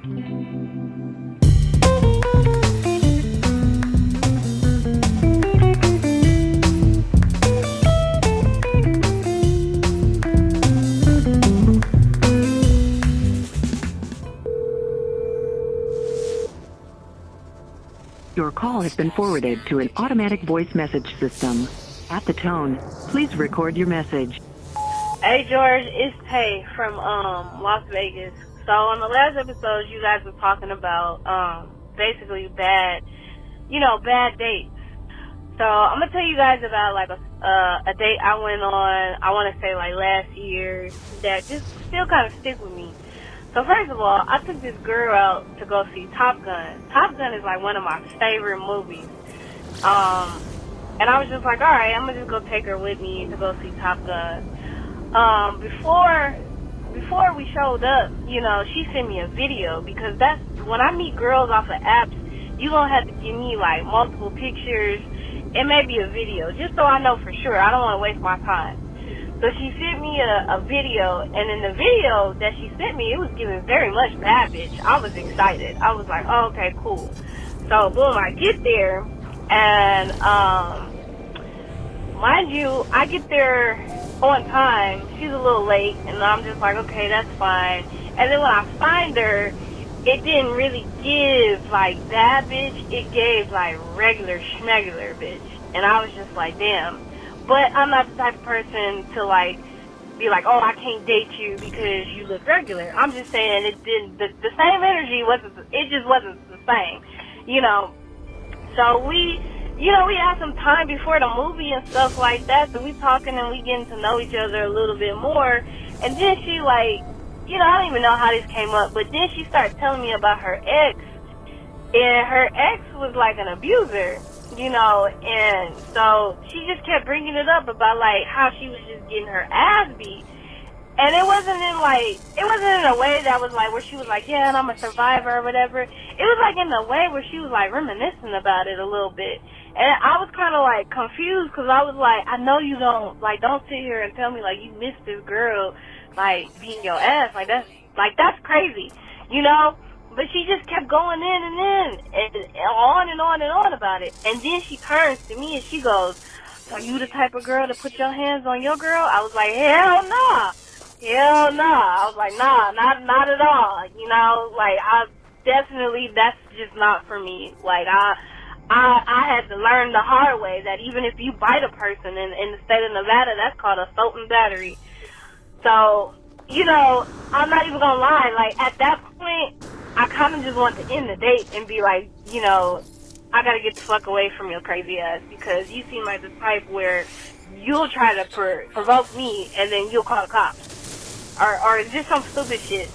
Your call has been forwarded to an automatic voice message system. At the tone, please record your message. Hey George, it's Tay from Las Vegas. So on the last episode, you guys were talking about basically bad dates. So I'm gonna tell you guys about like a date I went on. I want to say like last year that just still kind of stick with me. So first of all, I took this girl out to go see Top Gun. Top Gun is like one of my favorite movies. And I was just like, all right, I'm gonna just go take her with me to go see Top Gun. Before we showed up, she sent me a video, because that's when I meet girls off of apps, you gonna have to give me like multiple pictures and maybe a video, just so I know for sure. I don't want to waste my time. So she sent me a video, and in the video that she sent me, it was giving very much bad bitch. I was excited. I was like, oh, okay, cool. So boom, I get there, and mind you, I get there on time. She's a little late, and I'm just like, okay, that's fine. And then when I find her, it didn't really give like bad bitch. It gave like regular schmegular bitch. And I was just like, damn. But I'm not the type of person to like be like, oh, I can't date you because you look regular. I'm just saying it didn't. The same energy wasn't. It just wasn't the same, So we had some time before the movie and stuff like that. So we talking and we getting to know each other a little bit more. And then she like, I don't even know how this came up, but then she started telling me about her ex. And her ex was like an abuser, and so she just kept bringing it up about like how she was just getting her ass beat. And it wasn't in a way that was like where she was like, yeah, and I'm a survivor or whatever. It was like in a way where she was like reminiscing about it a little bit. And I was kind of like confused, because I was like, I know you don't sit here and tell me like you miss this girl like beating your ass. Like that's crazy, But she just kept going in and on and on and on about it. And then she turns to me and she goes, so are you the type of girl to put your hands on your girl? I was like, hell nah. Hell nah. I was like, nah, not at all. Like I definitely, that's just not for me. Like I had to learn the hard way that even if you bite a person in the state of Nevada, that's called assault and battery. So, I'm not even gonna lie, like at that point, I kind of just want to end the date and be like, I gotta get the fuck away from your crazy ass, because you seem like the type where you'll try to provoke me and then you'll call the cops. Or just some stupid shit.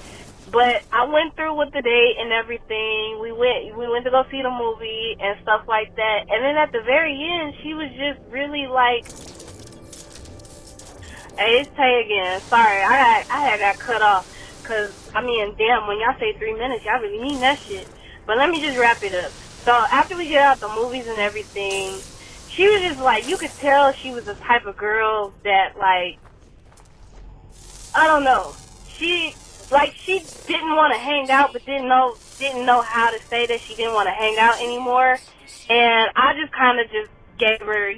But I went through with the date and everything. We went to go see the movie and stuff like that. And then at the very end, she was just really like, hey, it's Tay again. Sorry, I had got cut off. Cause, damn, when y'all say 3 minutes, y'all really mean that shit. But let me just wrap it up. So, after we get out the movies and everything, she was just like, you could tell she was the type of girl that, like, I don't know. She didn't want to hang out, but didn't know how to say that she didn't want to hang out anymore. And I just kind of just gave her,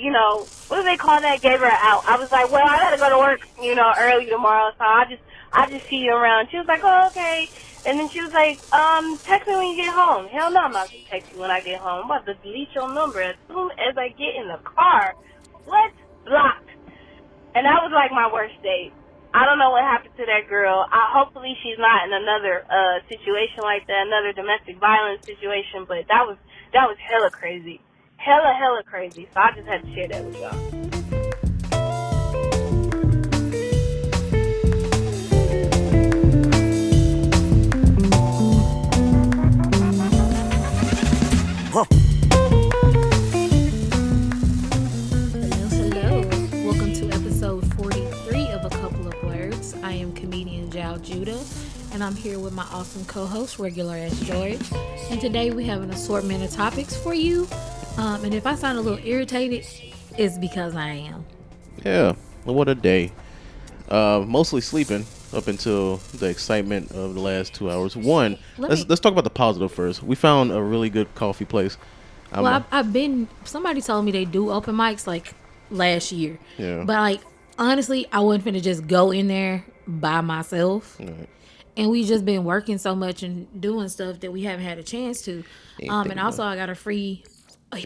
what do they call that? Gave her an out. I was like, well, I gotta go to work, early tomorrow, so I just see you around. She was like, oh, okay. And then she was like, text me when you get home. Hell no, I'm not going to text you when I get home. I'm about to delete your number as soon as I get in the car. What? Blocked. And that was like my worst date. I don't know what happened to that girl. Hopefully she's not in another situation like that, another domestic violence situation, but that was hella crazy. Hella crazy. So I just had to share that with y'all. Hello. Welcome to episode 43 of A Couple of Blerdz. I am comedian Jal Judah, and I'm here with my awesome co-host, Regular as George. And today we have an assortment of topics for you. And if I sound a little irritated, it's because I am. Yeah, what a day. Mostly sleeping. up until the excitement of the last 2 hours. One, Let let's talk about the positive first. We found a really good coffee place. Well, I've been. Somebody told me they do open mics like last year. Yeah. But like honestly, I wasn't finna just go in there by myself. Right. And we just been working so much and doing stuff that we haven't had a chance to. And also I got a free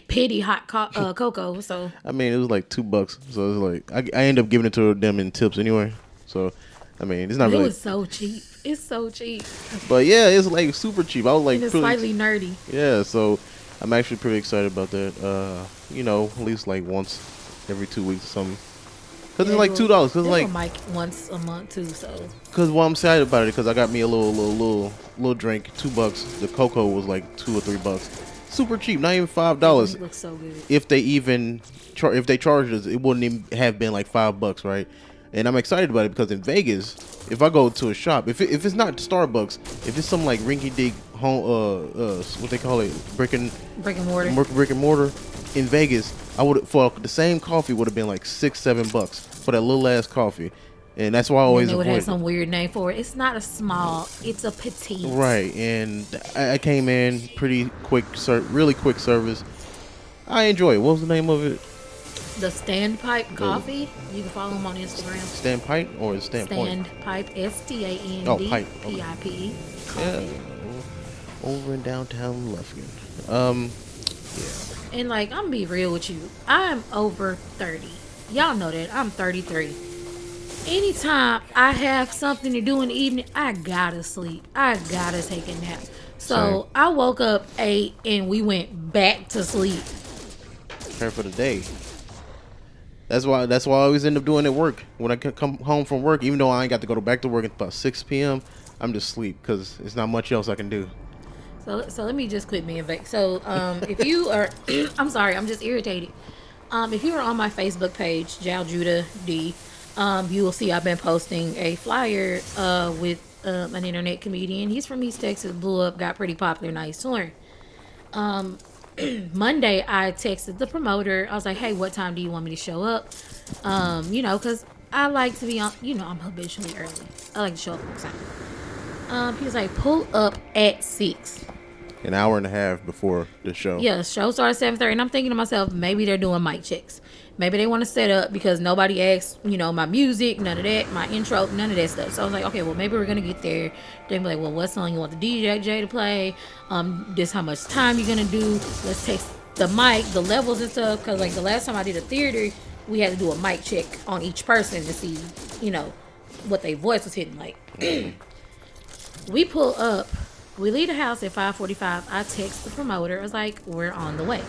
pity hot cocoa. So I mean, it was like $2, so it was like I ended up giving it to them in tips anyway. So, I mean, it's not really. It was so cheap. It's so cheap. But yeah, it's like super cheap. I was like, And it's slightly nerdy. Yeah, so I'm actually pretty excited about that. At least like once every 2 weeks or something. Cause it's like $2. Cause like mic once a month too. So. Cause I'm excited about it because I got me a little drink, $2. The cocoa was like $2 or $3. Super cheap, not even $5. It looks so good. If they even if they charged us, it wouldn't even have been like $5, right? And I'm excited about it because in Vegas, if I go to a shop, if it's not Starbucks, if it's some like rinky-dink home, what they call it, brick and mortar, in Vegas, I would for the same coffee would have been like $6-7 for that little ass coffee, and that's why I always avoid. They would have some weird name for it. It's not a small, it's a petite. Right, and I came in pretty quick, really quick service. I enjoy it. What was the name of it? The Standpipe Coffee. You can follow them on Instagram. Standpipe or is Standpoint? Standpipe, STAND. Oh, pipe. PIPE. Yeah, over in downtown Lufkin. Yeah. And like, I'm gonna be real with you. I'm over 30. Y'all know that. I'm 33. Anytime I have something to do in the evening, I gotta sleep. I gotta take a nap. So I woke up 8 and we went back to sleep. Prepare for the day. That's why I always end up doing at work. When I come home from work, even though I ain't got to go back to work at about 6 p.m., I'm just asleep because there's not much else I can do. So let me just quit being vague. So if you are, I'm sorry, I'm just irritated. If you are on my Facebook page, Jal Judah D, you will see I've been posting a flyer with an internet comedian. He's from East Texas, blew up, got pretty popular, nice touring. Monday, I texted the promoter. I was like, hey, what time do you want me to show up? Because I like to be on, I'm habitually early. I like to show up on time. He was like, pull up at 6. An hour and a half before the show. Yeah, the show started at 7:30. And I'm thinking to myself, maybe they're doing mic checks. Maybe they want to set up because nobody asked, my music, none of that, my intro, none of that stuff. So I was like, okay, well, maybe we're going to get there. Then be like, well, what song you want the DJ to play? This how much time you're going to do. Let's test the mic, the levels and stuff. Because, like, the last time I did a theater, we had to do a mic check on each person to see, what their voice was hitting like. We pull up. We leave the house at 5:45. I text the promoter. I was like, we're on the way.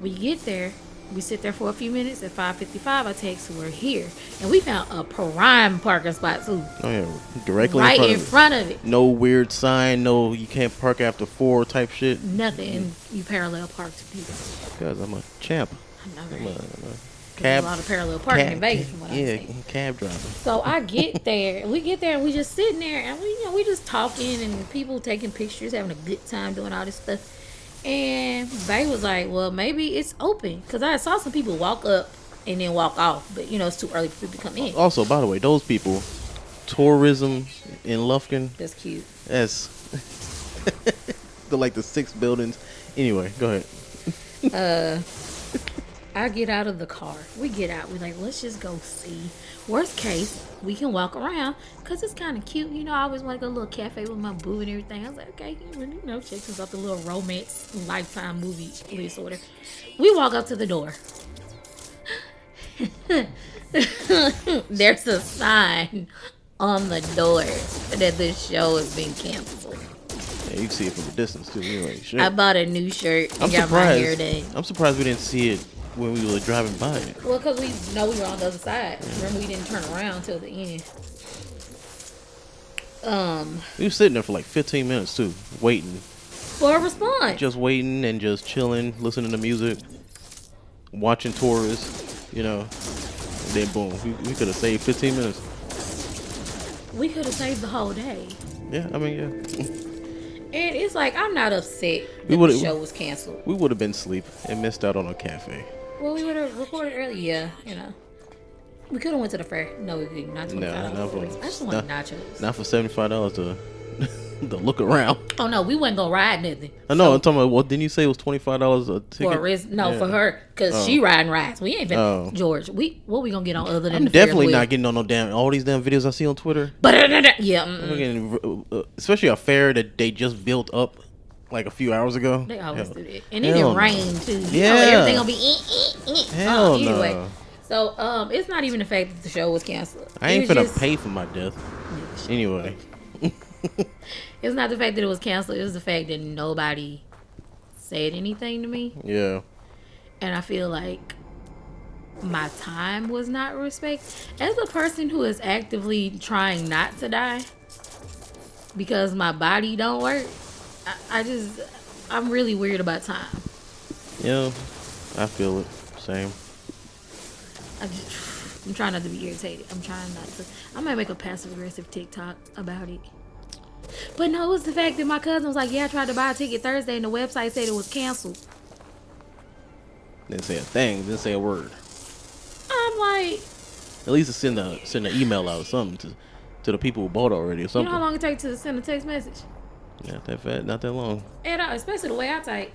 We get there. We sit there for a few minutes. At 5:55, I text, we're here. And we found a prime parking spot, too. Oh, yeah. Directly right in front of it. No weird sign. No, you can't park after 4 type shit. Nothing. And you parallel park to people. Because I'm a champ. I know, right? Cab, a lot of parallel parking in Vegas from what I see. Cab driver. So I get there. We get there and we just sitting there and we just talking and people taking pictures, having a good time doing all this stuff. And Bay was like, well, maybe it's open. Because I saw some people walk up and then walk off. But, it's too early for people to come in. Also, by the way, those people, tourism in Lufkin. That's cute. That's the 6 buildings. Anyway, go ahead. I get out of the car. We get out. We're like, let's just go see. Worst case, we can walk around because it's kind of cute. I always want to go to a little cafe with my boo and everything. I was like, okay, check this out, the little romance Lifetime movie list or whatever. We walk up to the door. There's a sign on the door that the show has been canceled. Yeah, you can see it from a distance too. You're like, shit. I bought a new shirt and I'm got surprised. my hair done. I'm surprised we didn't see it when we were driving by it. Well, because we know we were on the other side. Remember, we didn't turn around till the end. We were sitting there for like 15 minutes too, waiting. For a response. Just waiting and just chilling, listening to music, watching tourists, And then boom, we could have saved 15 minutes. We could have saved the whole day. Yeah, I mean, yeah. And it's like, I'm not upset that the show was canceled. We would have been asleep and missed out on a cafe. Well, we would have recorded early, yeah, We could have went to the fair. No, we couldn't. Not $25. Not for, I just wanted nachos. Not for $75 to look around. Oh no, we wasn't gonna ride nothing. I know. I'm talking about. What didn't you say it was $25 a ticket? For a risk? No, for her, cause she riding rides. We ain't been George. What we gonna get on other than the definitely fair not getting on no damn all these damn videos I see on Twitter. But yeah, especially a fair that they just built up like a few hours ago. They always do that, and it didn't rain too. Yeah, everything gonna be hell anyway. no. So it's not even the fact that the show was canceled. I ain't finna pay for my death. Anyway. It's not the fact that it was canceled. It was the fact that nobody said anything to me. Yeah. And I feel like my time was not respected. As a person who is actively trying not to die because my body don't work, I'm really weird about time. Yeah, I feel it. Same. I'm trying not to be irritated. I'm trying not to. I might make a passive aggressive TikTok about it. But no, it was the fact that my cousin was like, yeah, I tried to buy a ticket Thursday and the website said it was canceled. Didn't say a thing. Didn't say a word. I'm like, at least send an email out or something to the people who bought already or something. You know how long it takes to send a text message? Not that fast. Not that long. And especially the way I type.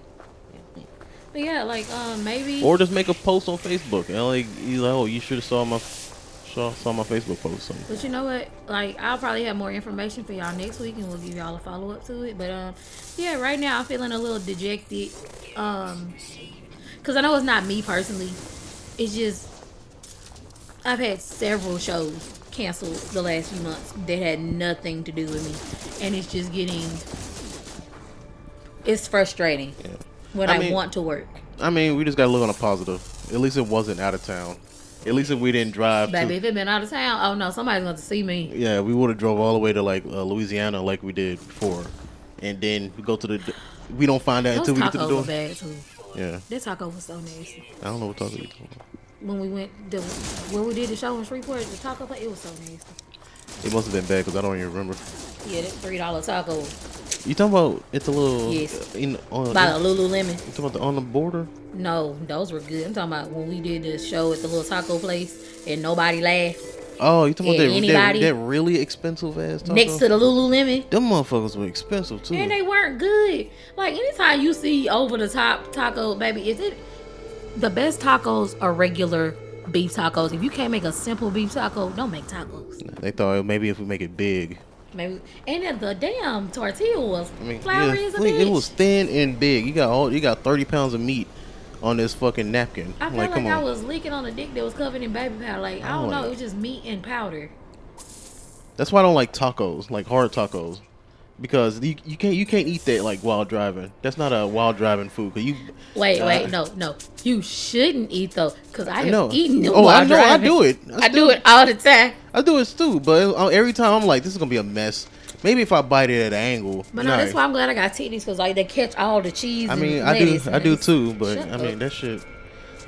But yeah, like maybe. Or just make a post on Facebook and like oh, you should have saw my Facebook post or something. But you know what? Like I'll probably have more information for y'all next week and we'll give y'all a follow up to it. But yeah, right now I'm feeling a little dejected. Cause I know it's not me personally. It's just I've had several shows canceled the last few months that had nothing to do with me, and it's just it's frustrating. Yeah. When I want to work. I mean, we just gotta look on a positive. At least it wasn't out of town. At least if we didn't drive. Baby, if it been out of town, oh no, somebody's going to see me. Yeah, we would have drove all the way to like Louisiana like we did before, and then we go to the. We don't find out until we get to the door. Bad too. Yeah. This taco was so nasty. I don't know what taco you talking about. When we went, when we did the show in Shreveport, the taco place, it was so nasty. It must have been bad because I don't even remember. Yeah, that $3 taco. You talking about it's a little by the Lululemon. You talking about the on the border? No, those were good. I'm talking about when we did the show at the little taco place and nobody laughed. Oh, you talking about that really expensive ass taco? Next to the Lululemon. Them motherfuckers were expensive too. And they weren't good. Like anytime you see over the top taco, baby, the best tacos are regular beef tacos. If you can't make a simple beef taco, don't make tacos. They thought maybe if we make it big. Maybe, and then the damn tortilla was floury as a bitch. It was thin and big. You got 30 pounds of meat on this fucking napkin. I felt like I was leaking on a dick that was covered in baby powder. Like I don't know, it was just meat and powder. That's why I don't like tacos, like hard tacos, because you can't eat that like while driving. That's not a while driving food. Cause wait, no, you shouldn't eat though, cause I have eaten it while I know, driving. I do it. I do it all the time. I do it too, but every time I'm like, this is gonna be a mess. Maybe if I bite it at an angle. But no, that's why I'm glad I got titties, cause like they catch all the cheese. I mean, and I do too, but I mean that shit.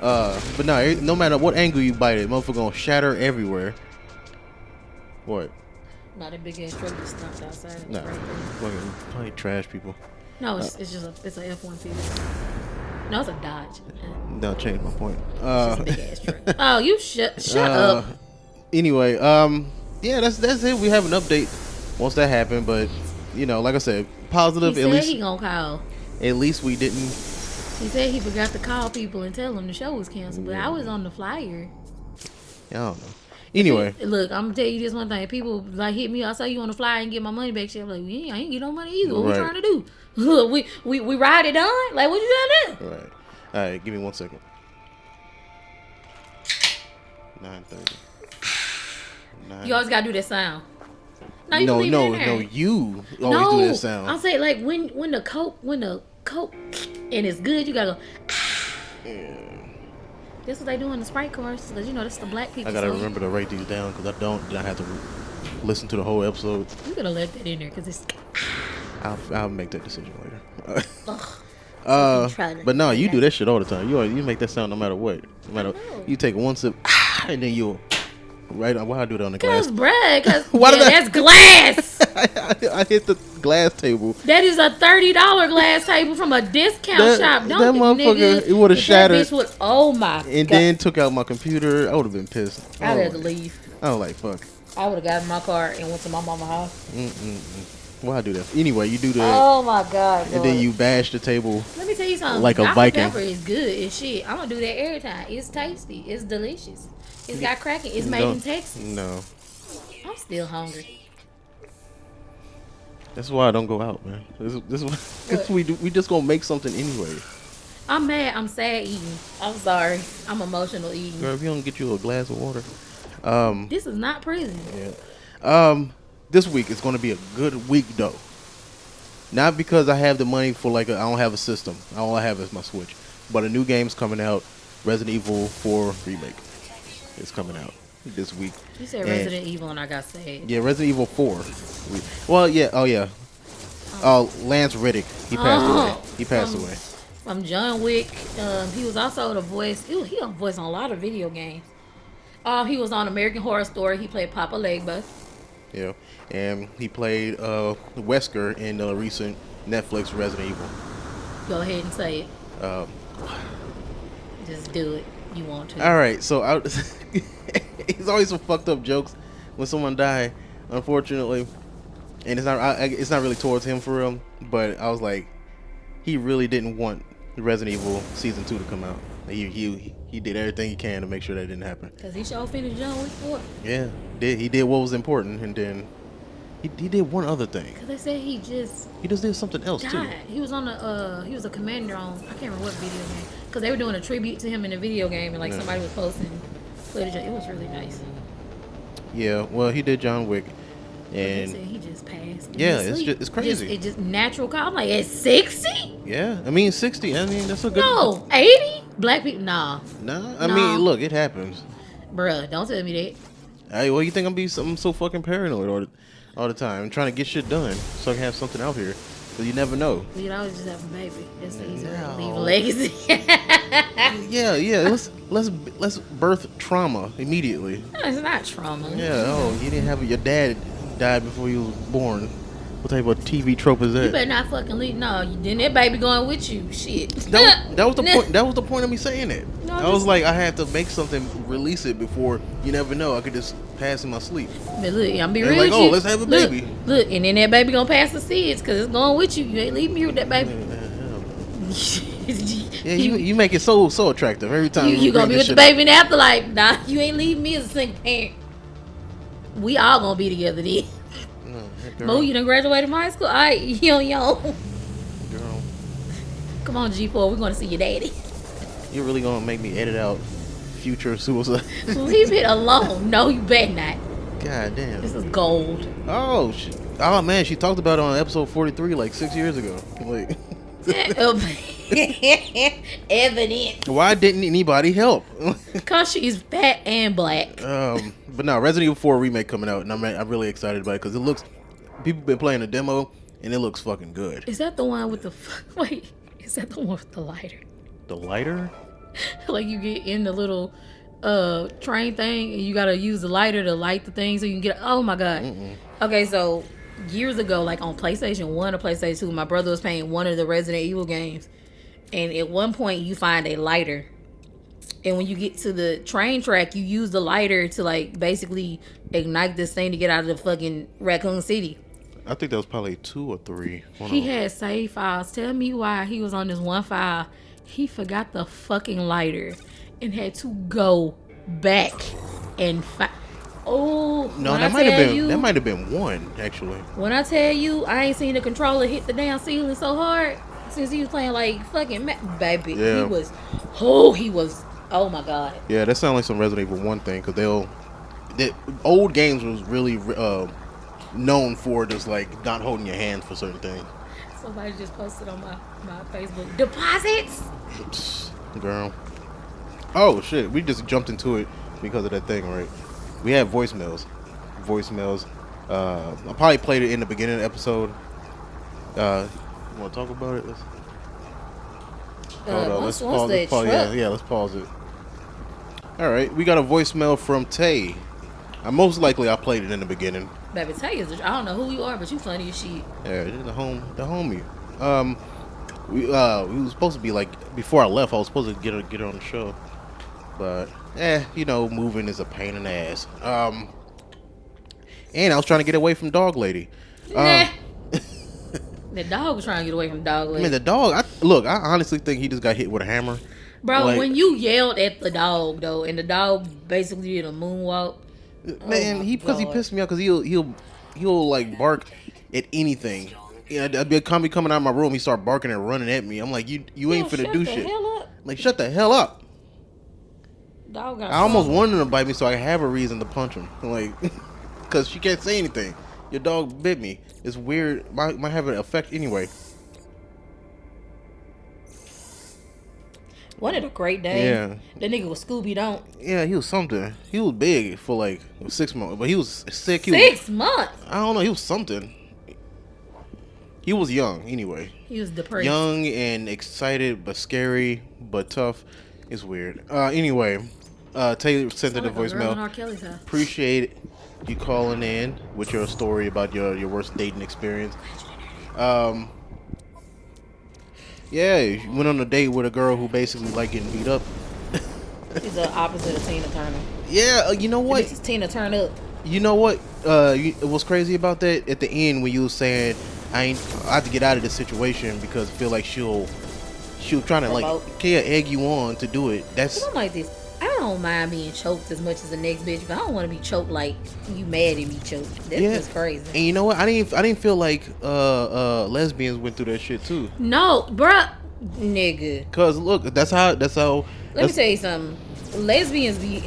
But no matter what angle you bite it, motherfucker gonna shatter everywhere. What? Not a big ass truck just stopped outside. Nah, fucking probably trash people. No, it's just it's a F-150. No, it's a Dodge. Don't change my point. It's just a big ass truck. Oh, you shut up. Anyway, yeah, that's it. We have an update once that happened, but like I said, positive. He said he gonna call. At least we didn't. He said he forgot to call people and tell them the show was canceled, but I was on the flyer. I don't know. Anyway, look, I'm gonna tell you this one thing. People like hit me. I say you on the flyer and get my money back. Shit, I'm like, I ain't get no money either. What we trying to do? Look, we ride it on. Like, what you trying to do? Right. All right. Give me 1 second. 9:30. You always gotta do that sound. No, you no, you always do that sound. I say like when the coke and it's good, you gotta go. Yeah. That's what they do in the Sprite commercials, because that's the black people. I gotta remember to write these down because I don't. Then I have to listen to the whole episode. You gotta let that in there because it's. I'll make that decision later. But no, you do that shit all the time. You make that sound no matter what. No matter you take one sip, and then you'll Right? Why I do that on the glass? Cause, bruh, That's that's glass. I hit the glass table. That is a $30 glass table from a discount shop. Don't that motherfucker, nigga, it would have shattered. That bitch would, oh my and God. then took out my computer. I would have been pissed. I'd have to leave. I was like, fuck. I would have gotten my car and went to my mama's house. Why I do that? Anyway, you do that. Oh my God. And then you bash the table. Let me tell you something. Like a Dr. Viking. Pepper is good as shit. I'm gonna do that every time. It's tasty. It's delicious. It's got cracking. It's made in Texas. No. I'm still hungry. That's why I don't go out, man. This is we just gonna make something anyway. I'm mad. I'm sad eating. I'm sorry. I'm emotional eating. Girl, if you don't get you a glass of water. This is not prison. Yeah. This week is gonna be a good week though. Not because I have the money for I don't have a system. All I have is my Switch. But a new game's coming out. Resident Evil 4 remake is coming out this week. You said Resident Evil and I got sad. Yeah, Resident Evil 4. Well, yeah. Oh yeah. Lance Reddick. He passed away. From John Wick. He was also the voice. He was a voice on a lot of video games. He was on American Horror Story. He played Papa Legba. Yeah, and he played Wesker in the recent Netflix Resident Evil. Go ahead and say it. Just do it. You want to. All right, so he's always some fucked up jokes when someone die, unfortunately, and it's not really towards him for real. But I was like, he really didn't want Resident Evil Season 2 to come out. He did everything he can to make sure that didn't happen. Cause he sure finished John Wick 4. Yeah, he did what was important, and then he did one other thing. Cause they said he just did something else died. too. He was on he was a commander on, I can't remember what video game. Cause they were doing a tribute to him in a video game, and somebody was posting footage. It was really nice. Yeah, well, he did John Wick, They and said he just passed. yeah, it's crazy. It's just natural. I'm like, at 60? Yeah, I mean 60. I mean that's a good. No, 80? Black people, nah. Nah, I mean look, it happens. Bruh, don't tell me that. Hey, well, you think I'm so fucking paranoid all the time? I'm trying to get shit done so I can have something out here. But you never know. We'd always just have a baby. That's the easy way to No. leave a legacy. Yeah. Let's birth trauma immediately. No, it's not trauma. Yeah. Oh, you didn't have your dad died before you was born. What type of TV trope is You that? better not fucking leave. No, then that baby going with you. Shit. That was the point. That was the point of me saying it. No, I was like, I had to make something, release it before. You never know. I could just pass in my sleep. But look, I'm be They're real like, with oh, you. let's have a baby. Look, and then that baby gonna pass the seeds because it's going with you. You ain't leaving me with that baby. Yeah, you make it so attractive every time. You gonna be with the baby in the afterlife. Nah, you ain't leaving me as a single parent. We all gonna be together then. Mo, you done graduated from high school? Alright, yo. Girl. Come on, G4, we're gonna see your daddy. You're really gonna make me edit out future suicide? Leave it alone. No, you better not. God damn. This is gold. Oh, oh man, she talked about it on episode 43 like 6 years ago. Like, Evidence. why didn't anybody help? Cause she's fat and black. But no, Resident Evil 4 remake coming out, and I'm really excited about it because it looks. People been playing the demo, and it looks fucking good. Is that the one with the wait? Is that the one with the lighter? The lighter? Like you get in the little train thing, and you gotta use the lighter to light the thing so you can get. Oh my god. Okay, so years ago, like on PlayStation 1 or PlayStation 2, my brother was playing one of the Resident Evil games, and at one point you find a lighter, and when you get to the train track, you use the lighter to like basically ignite this thing to get out of the fucking Raccoon City. I think that was probably 2 or 3. He had save files. Tell me why he was on this one file. He forgot the fucking lighter and had to go back and find. Oh no, that might have been 1 actually. When I tell you, I ain't seen the controller hit the damn ceiling so hard since he was playing like fucking baby. Yeah. He was. Oh my god. Yeah, that sounds like some Resident Evil 1 thing because the old games was really known for just like not holding your hand for certain things. Somebody just posted on my Facebook. Deposits? Girl. Oh shit, we just jumped into it because of that thing, right? We have voicemails. I probably played it in the beginning of the episode. You want to talk about it? Let's pause it. Yeah, let's pause it. All right, we got a voicemail from Tay. Most likely I played it in the beginning. Baby, tell you, I don't know who you are, but you funny as shit. Yeah, the homie. We was supposed to be like before I left. I was supposed to get her on the show, but moving is a pain in the ass. And I was trying to get away from Dog Lady. Nah. The dog was trying to get away from Dog Lady. I mean, the dog. I honestly think he just got hit with a hammer. Bro, when you yelled at the dog though, and the dog basically did a moonwalk. Man, he pissed me off because he'll like bark at anything. I'd be coming out of my room, he start barking and running at me. I'm like, you ain't finna do shit. Like, shut the hell up. Dog got I almost wanted him to bite me so I could have a reason to punch him. Like, because she can't say anything. Your dog bit me. It's weird. Might have an effect anyway. Wasn't it a great day? Yeah. The nigga was Scooby Don't. Yeah, he was something. He was big for like 6 months, but he was sick. 6 months? I don't know. He was something. He was young anyway. He was depressed. Young and excited, but scary, but tough. It's weird. Anyway, Taylor sent in the voicemail. Appreciate you calling in with your story about your worst dating experience. Yeah, you went on a date with a girl who basically like getting beat up. She's the opposite of Tina Turner. Yeah, you know what? This is Tina Turn Up. You know what? What's crazy about that? At the end, when you were saying I have to get out of this situation because I feel like she'll trying to like egg you on to do it. That's something like this. I don't mind being choked as much as the next bitch, but I don't want to be choked like you mad at me choked. That's just crazy. And you know what? I didn't feel like lesbians went through that shit too. No, bruh, nigga. Cause look, that's how. Let me tell you something. Lesbians be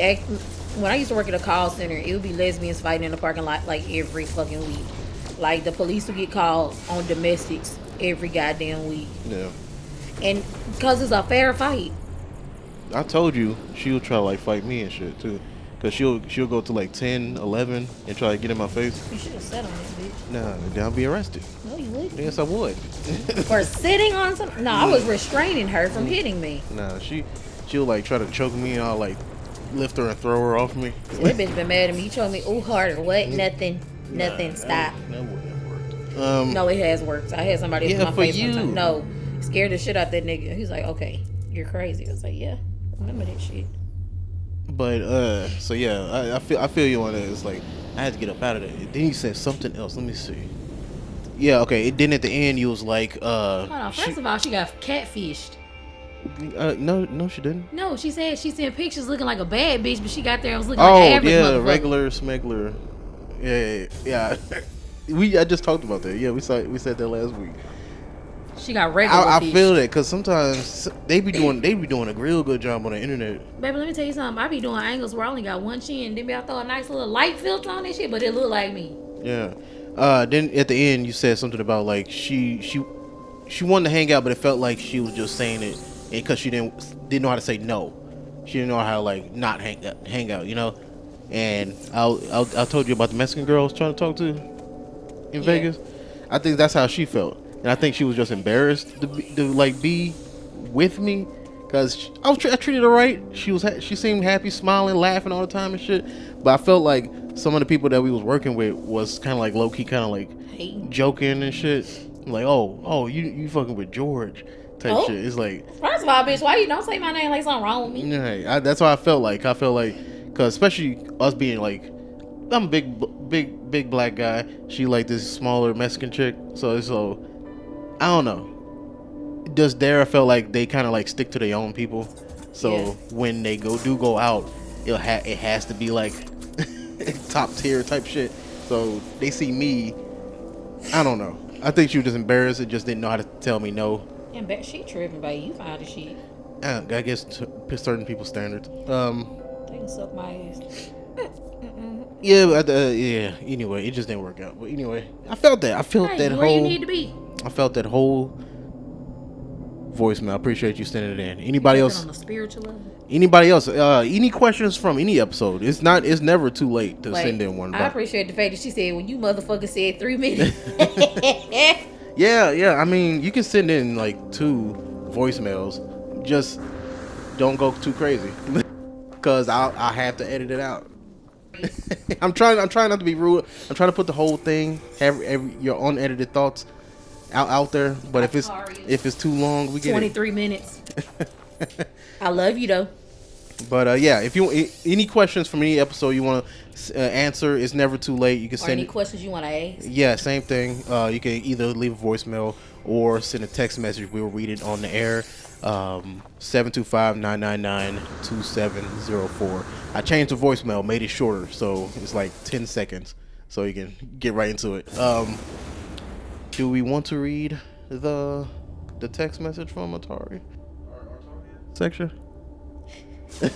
when I used to work at a call center, it would be lesbians fighting in the parking lot like every fucking week. Like the police would get called on domestics every goddamn week. Yeah. And because it's a fair fight. I told you she'll try to like fight me and shit too. Cause she'll go to like 10, 11 and try to get in my face. You should have sat on that bitch. Nah, then I'll be arrested. No, you wouldn't. Yes, I would. For sitting on something? No, I was restraining her from hitting me. Nah, she'll like try to choke me and I'll like lift her and throw her off me. So that bitch been mad at me. You told me, ooh, hard or what? Nothing. Stop. That wouldn't have worked. No, it has worked. I had somebody in my face you. one time. No, scared the shit out that nigga. He's like, okay, you're crazy. I was like, yeah, remember that shit. But so yeah, I feel you on that. It's like I had to get up out of there. Then he said something else. Let me see. Yeah, okay. Then at the end, you was like, hold on. First of all, she got catfished. No, she didn't. No, she said she sent pictures looking like a bad bitch, but she got there and was looking like an average motherfucker. Regular smuggler. Yeah. I just talked about that. Yeah, we said that last week. She got regular. I feel that because sometimes they be doing a real good job on the internet. Baby, let me tell you something. I be doing angles where I only got one chin. Then I throw a nice little light filter on that shit, but it look like me. Yeah. Then at the end, you said something about like she wanted to hang out, but it felt like she was just saying it because she didn't know how to say no. She didn't know how to like not hang out, you know. And I told you about the Mexican girl I was trying to talk to in Vegas. I think that's how she felt. And I think she was just embarrassed to like be with me because I treated her right. She seemed happy, smiling, laughing all the time and shit. But I felt like some of the people that we was working with was kind of like low key, kind of like joking and shit. Like, oh, you fucking with George type shit. It's like, first of all, bitch, why you don't say my name like something wrong with me? Yeah, that's what I felt like. Because especially us being like, I'm a big black guy. She like this smaller Mexican chick. So. I don't know. Does Dara felt like they kind of like stick to their own people, so when they go out, it has to be like top tier type shit. So they see me. I don't know. I think she was just embarrassed and just didn't know how to tell me no. And bet she tripping, baby. You find the shit. I guess to certain people's standards. They can suck my ass. Yeah. Anyway, it just didn't work out. But anyway, I felt that. That where you need to be. I felt that whole voicemail. I appreciate you sending it in. Anybody else? On a spiritual level. Anybody else? Any questions from any episode? It's never too late to send in one. I appreciate the fact that she said when you motherfucker said 3 minutes. Yeah. I mean, you can send in like 2 voicemails. Just don't go too crazy, because I have to edit it out. Sorry. I'm trying not to be rude. I'm trying to put the whole thing, have your unedited thoughts out there. But if it's too long, we get 23 minutes. I love you though. But yeah, if you any questions from any episode you want to answer, it's never too late. You can send any questions you want to ask. Yeah, same thing. You can either leave a voicemail or send a text message. We'll read it on the air. 725-999-2704. I changed the voicemail, made it shorter, so it's like 10 seconds, so you can get right into it. Do we want to read the text message from Atari section? Yeah,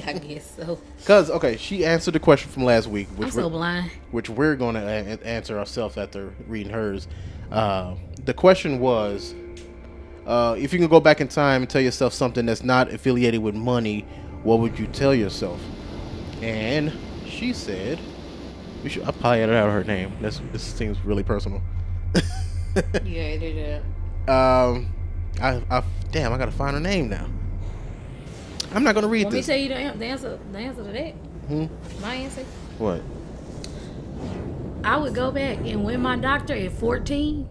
I guess so. Cause she answered the question from last week, I'm so blind. which we're going to answer ourselves after reading hers. The question was, if you can go back in time and tell yourself something that's not affiliated with money, what would you tell yourself? And she said, I'll probably edit out her name. This seems really personal. Yeah, it did. I gotta find her name now. I'm not gonna read Let this. me tell you the answer to that. My answer. What? I would go back and when my doctor at 14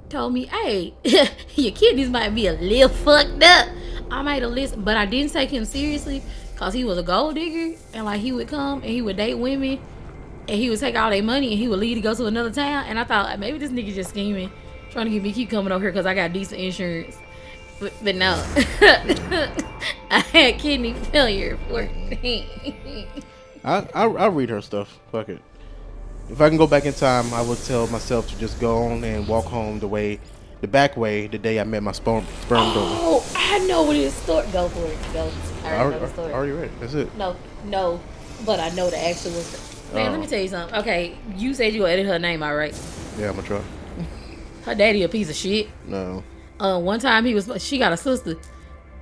told me, hey, your kidneys might be a little fucked up, I might have listened, but I didn't take him seriously because he was a gold digger and like he would come and he would date women and he would take all their money and he would leave to go to another town, and I thought maybe this nigga just scheming, trying to get me keep coming over here because I got decent insurance. But no. I had kidney failure at 14. I'll read her stuff. Fuck it. If I can go back in time, I would tell myself to just go on and walk home the back way, the day I met my sperm donor. Oh, I know what his story. Go for it. Go. I already know the story. Are you ready? That's it. No, but I know the actual. Man, let me tell you something. Okay, you said you would edit her name out, right? Yeah, I'm gonna try. Her daddy a piece of shit. No. One time she got a sister.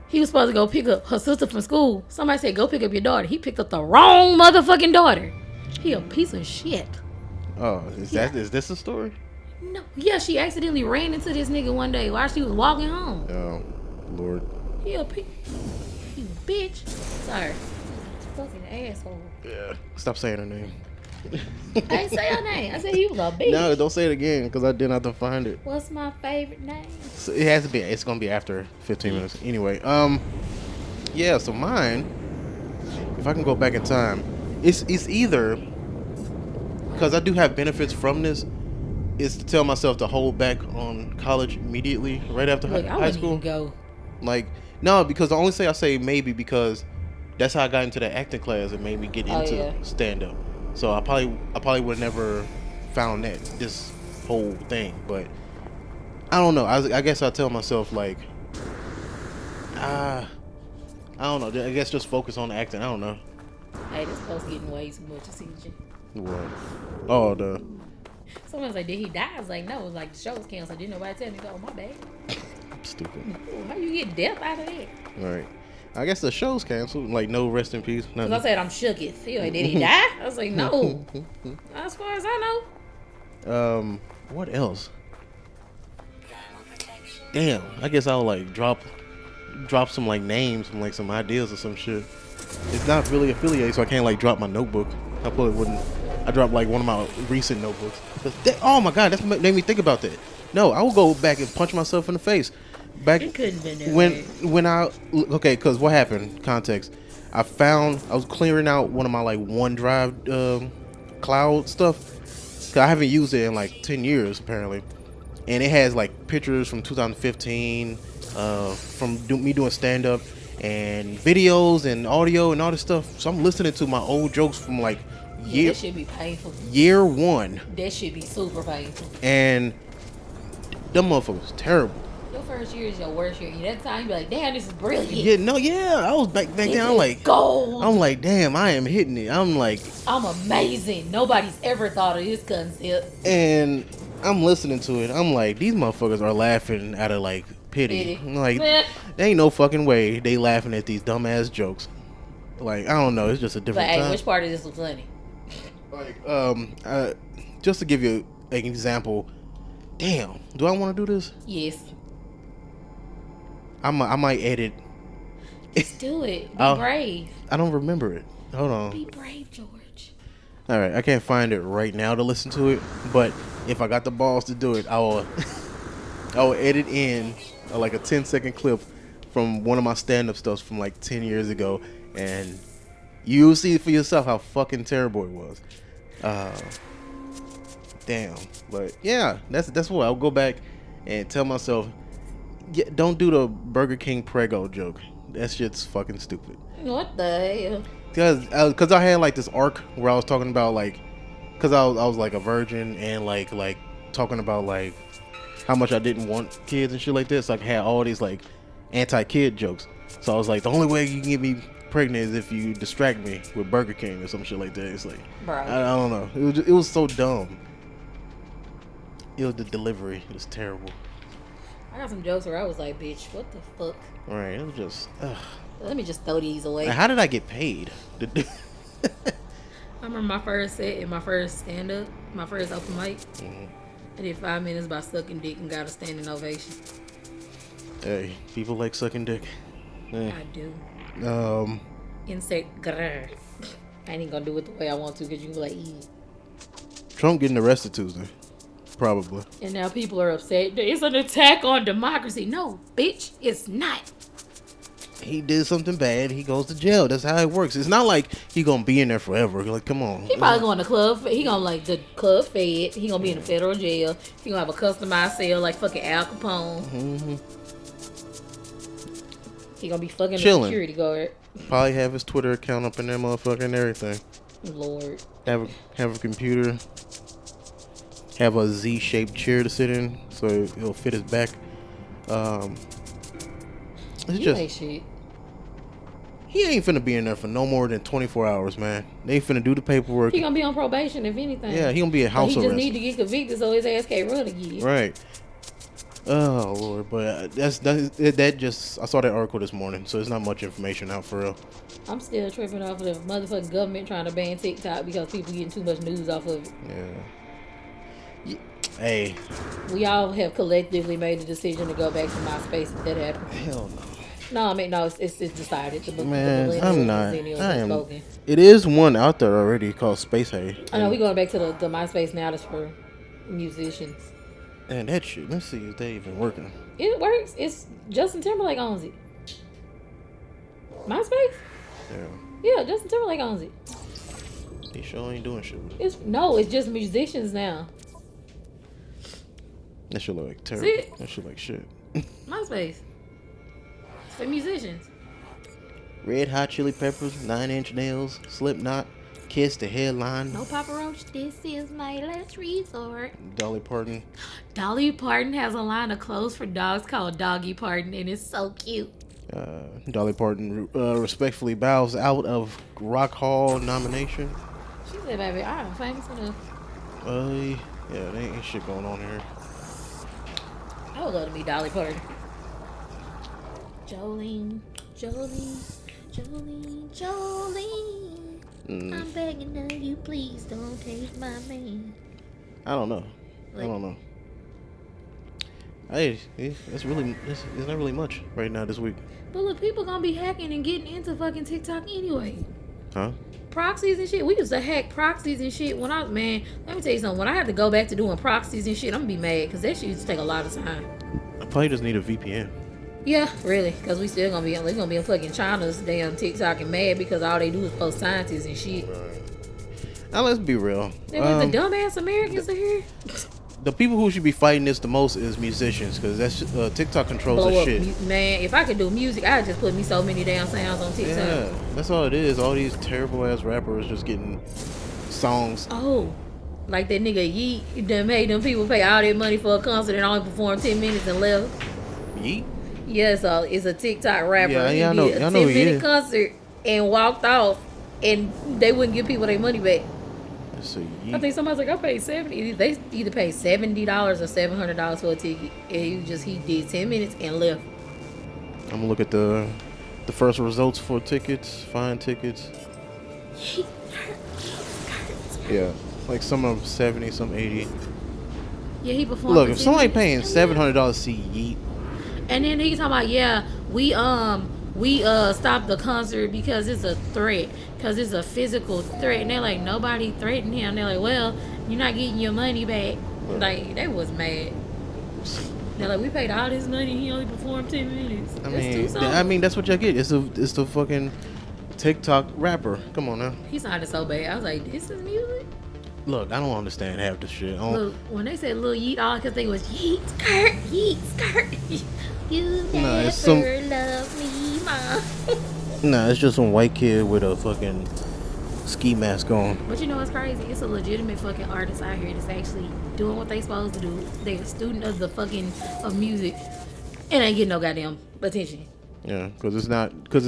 He was supposed to go pick up her sister from school. Somebody said, go pick up your daughter. He picked up the wrong motherfucking daughter. He a piece of shit. Oh, is this a story? No. Yeah, she accidentally ran into this nigga one day while she was walking home. Oh, Lord. He a bitch. Sorry. Fucking asshole. Yeah. Stop saying her name. I didn't say her name. I said he was a bitch. No, don't say it again because I didn't have to find it. What's my favorite name? So it has to be. It's gonna be after 15 minutes. Anyway, yeah. So mine, if I can go back in time, it's either because I do have benefits from this. Is to tell myself to hold back on college immediately, right after high school. Go. Like no, because the only I say maybe because that's how I got into the acting class and made me get into stand up. So I probably would have never found this whole thing, but I don't know. I guess I tell myself like, I don't know. I guess just focus on acting. I don't know. Hey, this post getting way too much to see you. What? Oh, Someone's like, did he die? I was like, no. It was like the show was canceled. Didn't nobody tell me? Oh, my bad. Stupid. Ooh, how you get death out of that? Right. I guess the show's canceled. Like, no rest in peace. Because I said I'm shook it. He like, did he die? I was like, no. As far as I know. What else? Damn. I guess I'll like drop some like names, some like some ideas or some shit. It's not really affiliated, so I can't like drop my notebook. I probably wouldn't. I dropped like one of my recent notebooks. Oh my god, that's what made me think about that. No, I will go back and punch myself in the face. Back it couldn't have been because what happened? Context. I was clearing out one of my like OneDrive cloud stuff. Cause I haven't used it in like 10 years apparently, and it has like pictures from 2015, from me doing stand up and videos and audio and all this stuff. So I'm listening to my old jokes from like that should be painful. Year one. That should be super painful. And them motherfuckers was terrible. Your first year is your worst year. That time you be like, damn, this is brilliant. I was back then. I'm like, gold. I'm like, damn, I am hitting it. I'm like, I'm amazing. Nobody's ever thought of this concept. And I'm listening to it. I'm like, these motherfuckers are laughing out of like pity. I'm like, there ain't no fucking way they laughing at these dumbass jokes. Like, I don't know. It's just a different time. But hey, which part of this was funny? Like, just to give you an example. Damn, do I want to do this? Yes. I might edit. Just do it. Be brave. I don't remember it. Hold on. Be brave, George. All right, I can't find it right now to listen to it, but if I got the balls to do it, I will. I will edit in like a 10-second clip from one of my stand-up stuffs from like 10 years ago, and you'll see for yourself how fucking terrible it was. Damn, but yeah, that's what I'll go back and tell myself. Don't do the Burger King Prego joke. That shit's fucking stupid. What the hell? Cause I had like this arc where I was talking about like, cause I was like a virgin and like talking about like how much I didn't want kids and shit like this. Like I had all these like anti-kid jokes. So I was like, the only way you can get me pregnant is if you distract me with Burger King or some shit like that. It's like, bro, I don't know. It was so dumb. It was the delivery. It was terrible. I got some jokes where I was like, bitch, what the fuck? Right. It was just. Let me just throw these away. How did I get paid? I remember my first set and my first stand-up, my first open mic. Mm-hmm. I did 5 minutes by sucking dick and got a standing ovation. Hey, people like sucking dick. I do. Insect grrr. I ain't gonna do it the way I want to because you can be like, eat. Trump getting arrested Tuesday. Probably. And now people are upset. It's an attack on democracy. No, bitch, it's not. He did something bad. He goes to jail. That's how it works. It's not like he gonna be in there forever. Like, come on. He probably going to club. He gonna like the club fed. He gonna be in the federal jail. He gonna have a customized cell like fucking Al Capone. Mm-hmm. He gonna be fucking chilling. The security guard. Probably have his Twitter account up in there, motherfucker, and everything. Lord. Have a computer. Have a Z-shaped chair to sit in, so it'll fit his back. It's just ain't shit. He ain't finna be in there for no more than 24 hours, man. They ain't finna do the paperwork. He gonna be on probation, if anything. Yeah, he gonna be a house arrest. He just need to get convicted so his ass can't run again. Right. Oh Lord, but that just I saw that article this morning, so there's not much information out for real. I'm still tripping off of the motherfucking government trying to ban TikTok because people getting too much news off of it. Yeah. Hey. We all have collectively made the decision to go back to MySpace if that happened. Hell no. No, I mean, no, it's decided. Man, I'm not. I am. Spoken. It is one out there already called Space Hay. I know, we going back to the MySpace now that's for musicians. And that shit, let's see if they even working. It works. It's Justin Timberlake owns it. MySpace? Yeah, Justin Timberlake owns it. He sure ain't doing shit with it. It's just musicians now. That shit look like terrible. That shit like shit. MySpace. It's for musicians. Red Hot Chili Peppers, 9 Inch Nails, Slipknot, Kiss the headline. No Papa Roach, this is my last resort. Dolly Parton. Dolly Parton has a line of clothes for dogs called Doggy Parton, and it's so cute. Dolly Parton respectfully bows out of Rock Hall nomination. She said, baby, I'm famous enough. Yeah, there ain't shit going on here. I would love to meet Dolly Parton. Jolene. I'm begging of you, please don't take my man. I don't know. Hey, it's not really much right now this week. But look, people gonna be hacking and getting into fucking TikTok anyway. Huh? Proxies and shit. We used to hack proxies and shit when let me tell you something. When I had to go back to doing proxies and shit, I'm gonna be mad because that shit used to take a lot of time. I probably just need a VPN. Yeah, really, because we still gonna be in fucking China's damn TikTok and mad because all they do is post scientists and shit. Right. Now let's be real. The dumbass Americans are here. The people who should be fighting this the most is musicians, because that's TikTok controls the shit. Man, if I could do music, I'd just put me so many damn sounds on TikTok. Yeah, that's all it is. All these terrible ass rappers just getting songs. Oh, like that nigga Yeet done made them people pay all their money for a concert and only perform 10 minutes and left. Yeet? Yeah, so it's a TikTok rapper. Yeah, I know. Did a 10-minute concert and walked off, and they wouldn't give people their money back. So I think somebody's like, I paid $70. They either paid $70 or $700 for a ticket, and he did 10 minutes and left. I'm gonna look at the first results for tickets, find tickets. Yeah, like some of them 70, some 80. Yeah, he performed. Look, if somebody paying $700 to see Yeet, and then he's talking about, yeah, we we stopped the concert because it's a threat, because it's a physical threat. And they're like, nobody threatened him. They're like, well, you're not getting your money back. Like, they was mad. They're like, we paid all this money and he only performed 10 minutes. I mean, that's what y'all get. It's the fucking TikTok rapper. Come on now. He sounded so bad. I was like, this is music? Look, I don't understand half the shit. Look, when they said Lil Yeet, all I could think was Yeet skirt, Yeet skirt. You never love me, mom. Nah, it's just some white kid with a fucking ski mask on. But you know what's crazy? It's a legitimate fucking artist out here that's actually doing what they supposed to do. They're a student of the fucking of music and ain't getting no goddamn attention. Yeah, because it's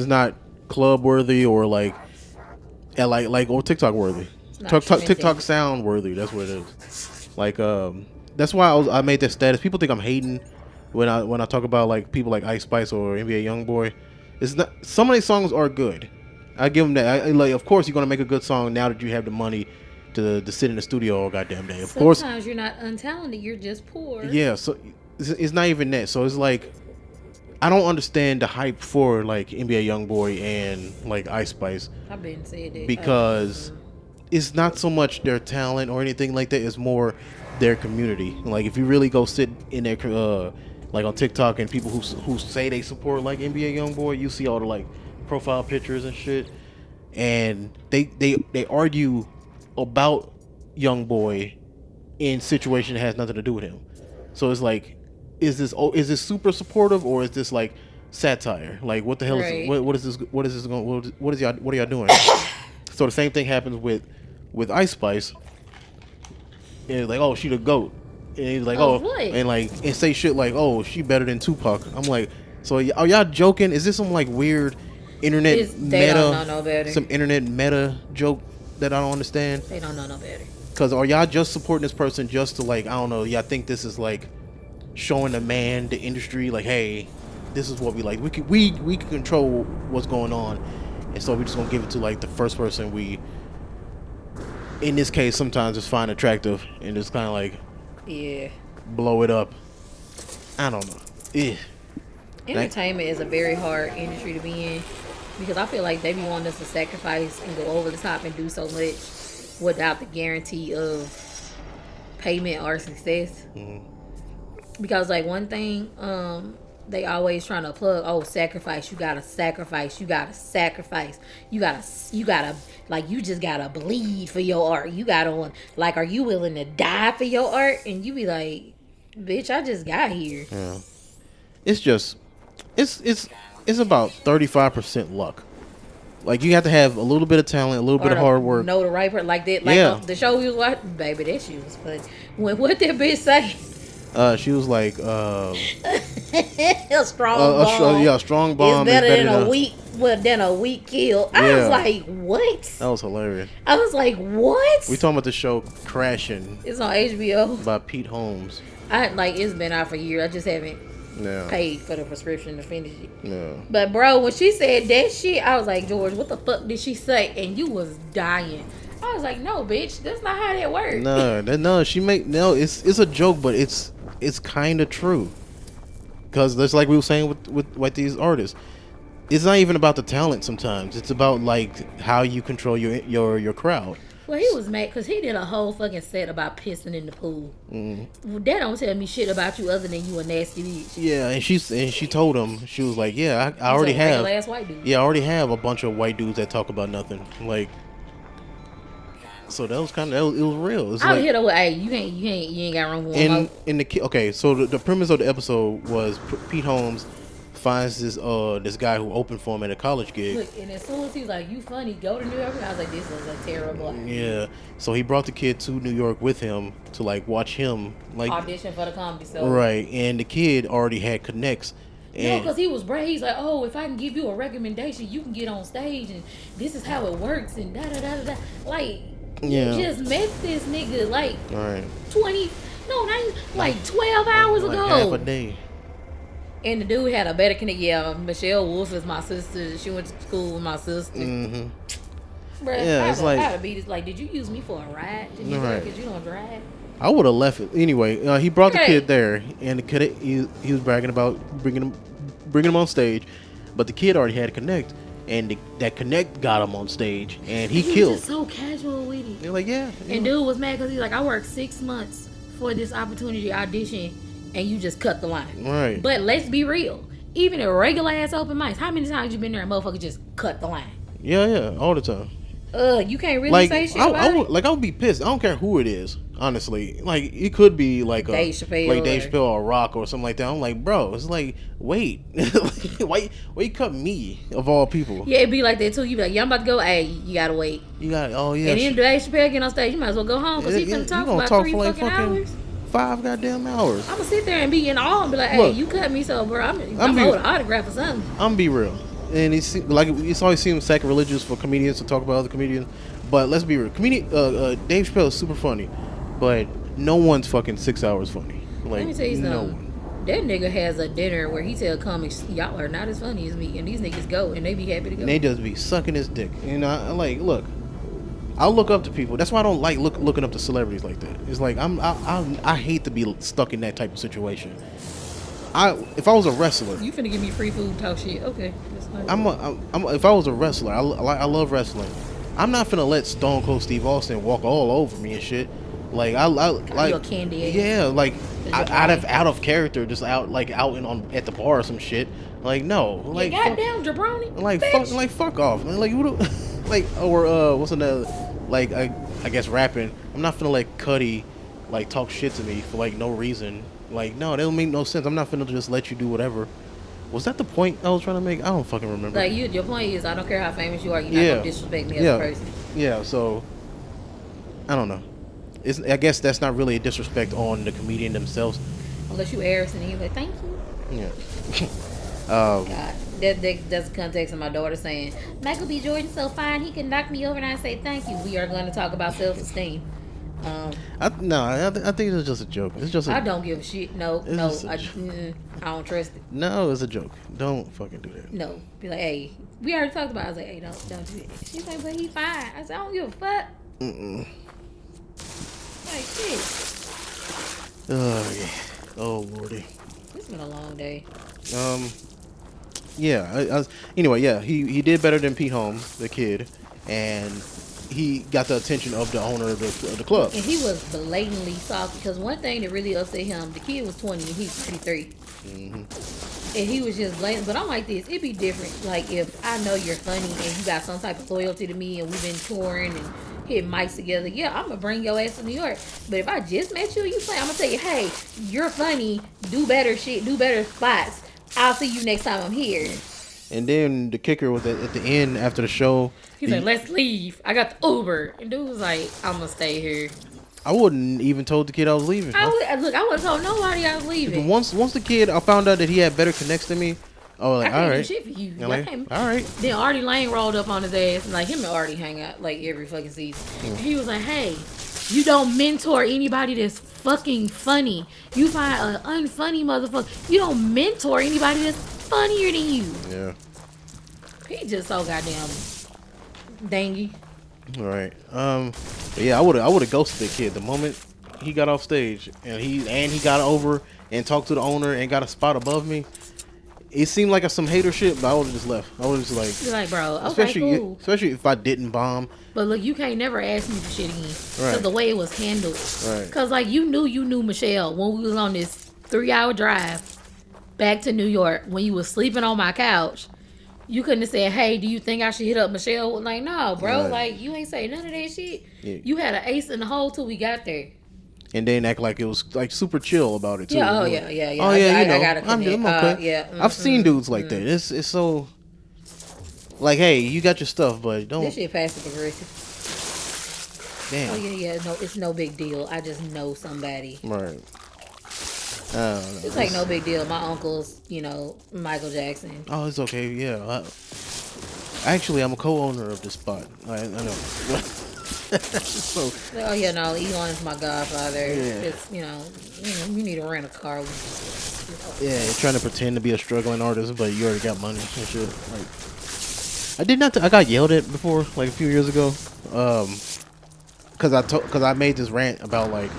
not club worthy or like or TikTok worthy. TikTok sound worthy. That's what it is. Like that's why I made that status. People think I'm hating when I talk about like people like Ice Spice or NBA Youngboy. It's not. Some of these songs are good. I give them that. Like, of course, you're gonna make a good song now that you have the money to sit in the studio all goddamn day. Of course, sometimes you're not untalented. You're just poor. Yeah. So it's not even that. So it's like I don't understand the hype for like NBA Youngboy and like Ice Spice. I've been saying that because it's not so much their talent or anything like that. It's more their community. Like if you really go sit in their like on TikTok and people who say they support like NBA Youngboy, you see all the like profile pictures and shit, and they argue about Youngboy in situation that has nothing to do with him. So it's like, is this super supportive or is this like satire? Like what the hell is what is what are y'all doing? So the same thing happens with Ice Spice. And it's like, oh, she the GOAT. And he's like, and say shit like, oh, she better than Tupac. I'm like, so are y'all joking? Is this some like weird internet meta, some internet meta joke that I don't understand? They don't know no better. Cause are y'all just supporting this person just to like, I don't know, y'all think this is like showing the industry like, hey, this is what we like. We can control what's going on, and so we just gonna give it to like the first person we, in this case, sometimes just find attractive and just kind of like, blow it up. I don't know. Entertainment is a very hard industry to be in because I feel like they be wanting us to sacrifice and go over the top and do so much without the guarantee of payment or success. Mm-hmm. Because like one thing, they always trying to plug, sacrifice. You gotta sacrifice. You gotta sacrifice. You gotta like, you just gotta bleed for your art. You gotta like, are you willing to die for your art? And you be like, bitch, I just got here. Yeah. It's just, it's about 35% luck. Like you have to have a little bit of talent, a little bit of hard work. Know the right person, like that. Like the show we was watching, baby, that shit was funny. What that bitch say? She was like, a strong bomb. Strong bomb is better than a weak kill. I was like, what? That was hilarious. I was like, what? We talking about the show Crashing. It's on HBO by Pete Holmes. It's been out for years. I just haven't paid for the prescription to finish it. Yeah. But bro, when she said that shit, I was like, George, what the fuck did she say? And you was dying. I was like, no, bitch, that's not how that works. It's a joke, but it's kind of true. Because that's like we were saying with these artists. It's not even about the talent sometimes. It's about like how you control your crowd. Well, he was mad because he did a whole fucking set about pissing in the pool. Mm-hmm. That don't tell me shit about you other than you a nasty bitch. Yeah, and she told him, she was like, yeah, I already have. White dude. Yeah, I already have a bunch of white dudes that talk about nothing. Like, so that was kind of, it was real. It's I would hit her with, hey, you ain't got room for one more. Okay, so the premise of the episode was Pete Holmes finds this guy who opened for him at a college gig. Look, and as soon as he was like, you funny, go to New York. I was like, this was a terrible idea. Yeah. So he brought the kid to New York with him to like watch him like audition for the comedy show. Right. And the kid already had connects. No, because he was brave. He's like, oh, if I can give you a recommendation, you can get on stage and this is how it works and da da da da. Like, you just met this nigga like 12 hours ago. Half a day. And the dude had a better connection. Yeah, Michelle Wolf is my sister. She went to school with my sister. Mm-hmm. Bruh, yeah, it's like, I would be just like, did you use me for a ride? Did you because you don't drive? I would have left it anyway. He brought the kid there, and the kid he was bragging about bringing him on stage. but the kid already had a connect, and that connect got him on stage, and he was killed. just so casual with it. They're like, yeah. And dude was mad because he's like, I worked 6 months for this opportunity audition, and you just cut the line. Right. But let's be real. Even at regular ass open mics, how many times you been there and motherfucker just cut the line? Yeah, all the time. You can't really say shit about it. I would be pissed. I don't care who it is, honestly. Like, it could be like Dave Chappelle or Rock or something like that. I'm like, bro, it's like, wait, why you cut me of all people? Yeah, it'd be like that too. You be like, yeah, I'm about to go. Hey, you gotta wait. You got, oh yeah. And then Dave Chappelle get on stage, you might as well go home because he's gonna talk about 3 for like fucking hours. 5 goddamn hours. I'm gonna sit there and be in awe and be like, hey, look, you cut me, so bro, I'm gonna hold an autograph or something. I'm be real. And it's always seems sacrilegious for comedians to talk about other comedians, but let's be real. Dave Chappelle is super funny, but no one's fucking 6 hours funny. Like, let me tell you something. No one. That nigga has a dinner where he tell comics, y'all are not as funny as me, and these niggas go and they be happy to go. And they just be sucking his dick. And I like, look, I'll look up to people. That's why I don't like looking up to celebrities like that. It's like I hate to be stuck in that type of situation. If I was a wrestler, you finna give me free food, talk shit. Okay, that's fine. If I was a wrestler, I love wrestling. I'm not finna let Stone Cold Steve Austin walk all over me and shit. Like I like a candy egg. Yeah, like out of character, just out at the bar or some shit. Like no, like yeah, goddamn jabroni. Like fuck off, man. Like or what's another, like I guess rapping. I'm not finna let Cuddy like talk shit to me for like no reason. Like, no, that don't make no sense. I'm not finna just let you do whatever. Was that the point I was trying to make? I don't fucking remember. Like, your point is, I don't care how famous you are, you're not gonna disrespect me as a person. Yeah, so, I don't know. I guess that's not really a disrespect on the comedian themselves. Unless you Harris and you're like, thank you. Yeah. God, that's the context of my daughter saying, Michael B. Jordan's so fine, he can knock me over, and I say, thank you. We are going to talk about self-esteem. I think it's just a joke. It's just. I don't give a shit. No, I don't trust it. No, it's a joke. Don't fucking do that. No, be like, hey, we already talked about it. I was like, hey, don't do it. She's like, but he fine. I said, I don't give a fuck. Like shit. Oh yeah. Oh lordy. It's been a long day. Yeah. Anyway, yeah. He did better than Pete Holmes, the kid, and he got the attention of the owner of the club. And he was blatantly soft because one thing that really upset him, the kid was 20 and he's 23. And he was just blatant. But I'm like this, it'd be different. Like if I know you're funny and you got some type of loyalty to me and we've been touring and hitting mics together, yeah, I'm going to bring your ass to New York. But if I just met you and you play, I'm going to tell you, hey, you're funny, do better shit, do better spots. I'll see you next time I'm here. And then the kicker was at the end after the show. He's like, let's leave. I got the Uber. And dude was like, I'm going to stay here. I wouldn't even told the kid I was leaving. I wouldn't have told nobody I was leaving. Once the kid, I found out that he had better connects than me. I was like, all right. Do shit for you. Like, all right. Then Artie Lang rolled up on his ass. And like him and Artie hang out like every fucking season. And he was like, hey, you don't mentor anybody that's fucking funny. You find an unfunny motherfucker. You don't mentor anybody that's funnier than you. Yeah. He just so goddamn dangy. All right. But yeah, I would have ghosted the kid the moment he got off stage and he got over and talked to the owner and got a spot above me. It seemed like some hater shit, but I would have just left. I would have just like, you're like, bro, okay, cool. Especially if I didn't bomb. But look, you can't never ask me for shit again. Right. Because the way it was handled. Right. Because like you knew Michelle when we was on this 3-hour drive back to New York when you was sleeping on my couch. You couldn't have said, hey, do you think I should hit up Michelle? Like, no, bro. Right. Like, you ain't say none of that shit. Yeah. You had an ace in the hole till we got there. And then act like it was like super chill about it too. Yeah, Oh yeah. I gotta connect. I'm okay. Yeah. I've seen dudes like that. It's so like, hey, you got your stuff, but don't. This shit passive aggressive. Damn. Oh yeah. No, it's no big deal. I just know somebody. Right. It's like no big deal. My uncle's, Michael Jackson. Oh, it's okay. Yeah. Actually, I'm a co-owner of this spot. I know. So. Oh yeah, no. Elon's my godfather. Yeah. It's you need to rent a car. Yeah, you're trying to pretend to be a struggling artist, but you already got money and shit. Like, I got yelled at before, like a few years ago, because I made this rant about like,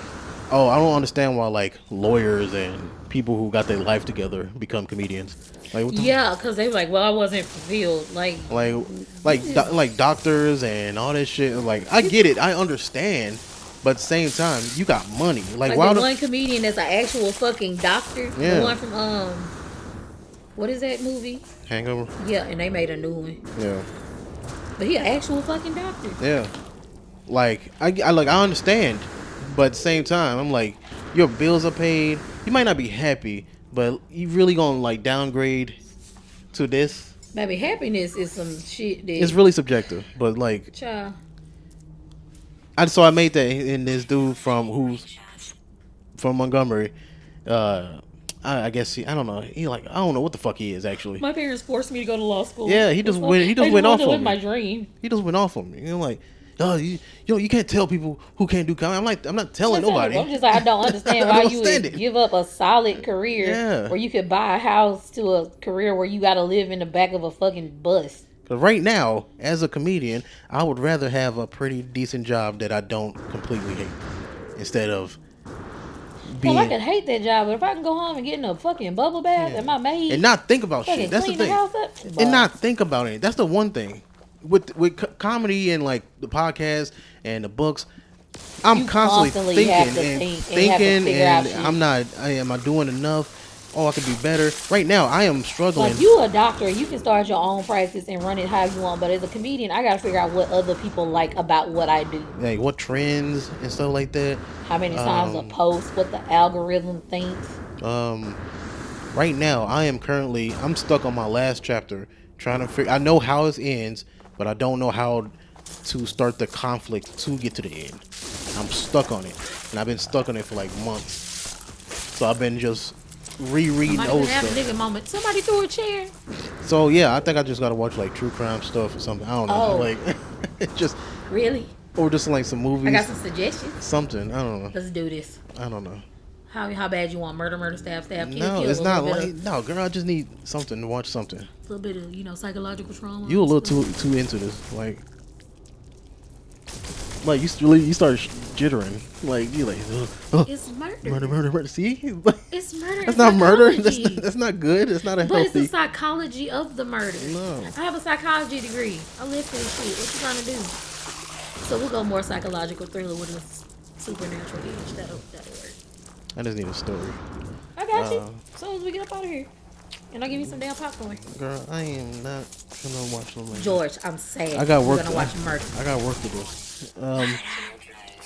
oh, I don't understand why like lawyers and people who got their life together become comedians. Like, what the Yeah, because they were like, well, I wasn't fulfilled. like doctors and all that shit. Like, I get it, I understand, but at the same time, you got money. Like, why the one comedian that's an actual fucking doctor. Yeah. The one from what is that movie? Hangover? Yeah, and they made a new one. Yeah. But he an actual fucking doctor. Yeah. Like, I understand, but at the same time, I'm like, your bills are paid. You might not be happy, but you really gonna like downgrade to this? Baby, happiness is some shit that It's really subjective, but like, child. So I made that in this dude who's from Montgomery. I guess I don't know. I don't know what the fuck he is actually. My parents forced me to go to law school. Yeah, he just went off on me. My dream. He just went off on me. You know, like, you can't tell people who can't do comedy. I'm not telling nobody. I'm just like, I don't understand why you would give up a solid career Yeah. where you could buy a house to a career where you got to live in the back of a fucking bus. Because right now, as a comedian, I would rather have a pretty decent job that I don't completely hate instead of being. Well, I could hate that job, but if I can go home and get in a fucking bubble bath and my maid and not think about fucking shit. That's the clean thing. house up, And not think about it. That's the one thing with comedy and like the podcast and the books. I'm You constantly have to thinking think and figure out shit. I'm not. Am I doing enough? Oh, I could be better. Right now, I am struggling. Like, you a doctor, you can start your own practice and run it how you want, but as a comedian, I gotta figure out what other people like about what I do. Like what trends and stuff like that. How many times a post, what the algorithm thinks. Right now, I'm stuck on my last chapter trying to figure. I know how it ends, but I don't know how to start the conflict to get to the end. I'm stuck on it, and I've been stuck on it for like months. So I've been just rereading old stuff. Nigga moment. Somebody threw a chair. So yeah, I think I just gotta watch like true crime stuff or something. I don't know, like just really, or just like some movies. I got some suggestions. Something, I don't know. Let's do this. I don't know. How bad you want murder, stab, kill? No, kill, it's not like no, girl. I just need something to watch. Something. A little bit of psychological trauma. You a little too into this, like you started jittering, like you like. It's murder. Murder. See, it's murder. That's not murder. That's not good. It's not a healthy. But it's the psychology of the murder. No. I have a psychology degree. I live for this shit. What you trying to do? So we'll go more psychological thriller with a supernatural edge. That'll work. I just need a story. I got you. As soon as we get up out of here. And I'll give you some damn popcorn. Girl, I am not gonna watch no more. George, I'm sad. I got work. We're gonna watch murder. I got work to do.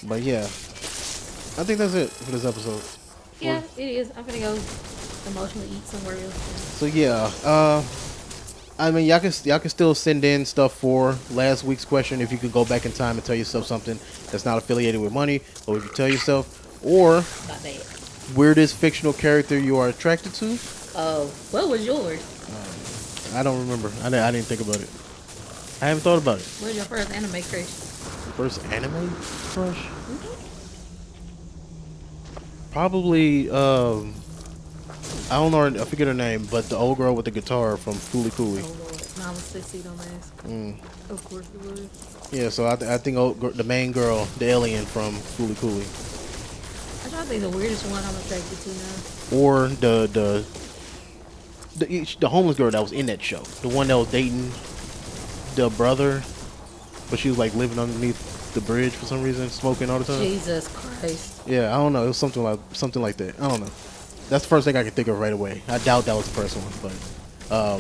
But yeah, I think that's it for this episode. Yeah, it is. I'm gonna go emotionally eat somewhere else. So yeah, I mean, y'all can still send in stuff for last week's question if you could go back in time and tell yourself something that's not affiliated with money, or if you tell yourself, or weirdest fictional character you are attracted to. Oh, what was yours? I don't remember. I didn't think about it. I haven't thought about it. What was your first anime crush? First anime crush? Mm-hmm. Probably, I don't know, I forget her name, but the old girl with the guitar from Fooly Cooly. Oh, Lord. No, I was 16 on my ass. Of course it was. Yeah, so I think the main girl, the alien from Fooly Cooly. I'm trying to think the weirdest one I'm attracted to now. Or the homeless girl that was in that show. The one that was dating the brother, but she was like living underneath the bridge for some reason, smoking all the time. Jesus Christ. Yeah, I don't know. It was something like that. I don't know. That's the first thing I can think of right away. I doubt that was the first one, but Oh,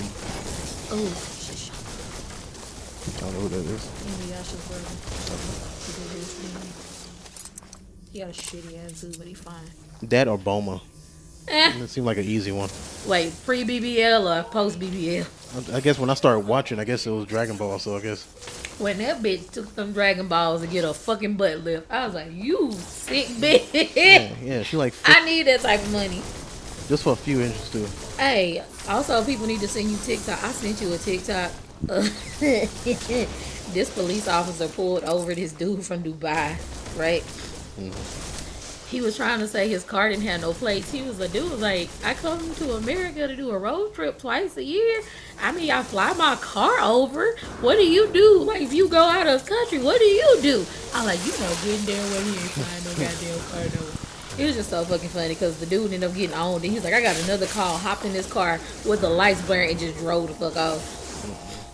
I don't know who that is. He got a shitty attitude, but he fine. That or Boma. It seemed like an easy one. Wait, pre-BBL or post-BBL? I guess when I started watching, I guess it was Dragon Ball, so I guess. When that bitch took them Dragon Balls to get her fucking butt lift, I was like, you sick bitch. Yeah, she like... I need that type of money. Just for a few inches, too. Hey, also people need to send you TikTok. I sent you a TikTok. This police officer pulled over this dude from Dubai, right? Mm-hmm. He was trying to say his car didn't have no plates. Dude was like, I come to America to do a road trip twice a year. I mean, I fly my car over. What do you do? Like, if you go out of the country, what do you do? I'm like, you know good and damn well he ain't flying no goddamn car no. It was just so fucking funny because the dude ended up getting on. And he's like, I got another call. Hopped in this car with the lights blaring and just drove the fuck off.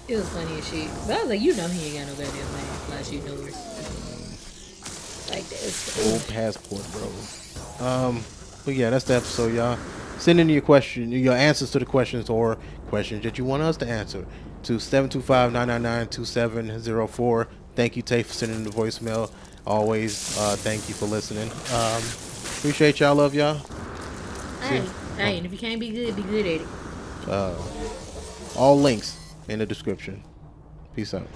It was funny as shit. But I was like, you know he ain't got no goddamn man. Plus you knew her. Like this. Old passport, bro. But yeah, that's the episode, y'all. Send in your answers to the questions or questions that you want us to answer to 725-999-2704. Thank you, Tay, for sending the voicemail. Always, thank you for listening. Appreciate y'all. Love y'all. Hey, and if you can't be good at it. All links in the description. Peace out.